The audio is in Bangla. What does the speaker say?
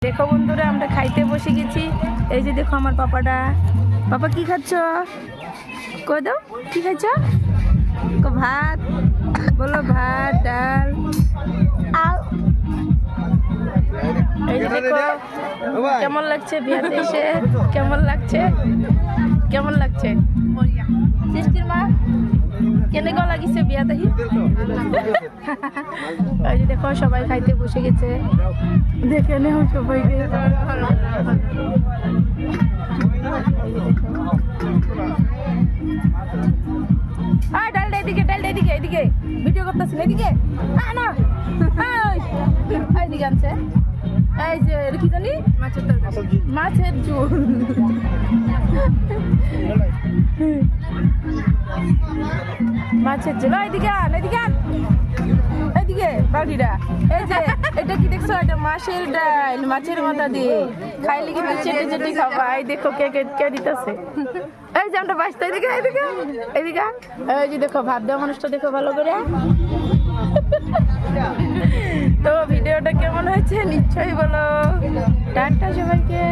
দেখো বন্ধুরা, আমরা খাইতে বসে গেছি। এই যে দেখো আমার পাপাটা। পাপা কি খাচ্ছ? কই দাও, কি খাচ্ছ? ভাত, বলো ভাত, ডাল। এই যে দেখো কেমন লাগছে বিয়াতে এসে, কেমন লাগছে, কেমন লাগছে? সৃষ্টির মা কেনে গো লাগিছে বিয়া দেখি। এই যে দেখো সবাই খাইতে বসে গেছে, দেখে নেও সবাইকে। ডালটা এদিকে, ডালটা এদিকে, এদিকে ভিডিও করতেছিল, এদিকে না এইদিকে আনছে। এই যে কি জানি মাছের ঝোল। মাছের ঝোল, এদিকে আন, এদিকে আন, এদিকে বাড়িটা। এই যে এটা কি দেখছো? এটা মাছের ডাল, মাছের মাথা দিয়ে খাইলে কিন্তু চেটে চেটে খাবা। এই দেখো কে কে দিতেছে। এই যে আমরা বাঁচতে, এদিকে এদিকে এদিকে। এই যে দেখো ভাত দেওয়া মানুষটা দেখো ভালো করে। তো ভিডিওটা কেমন হয়েছে নিশ্চয়ই বলো। টাটা সবাইকে।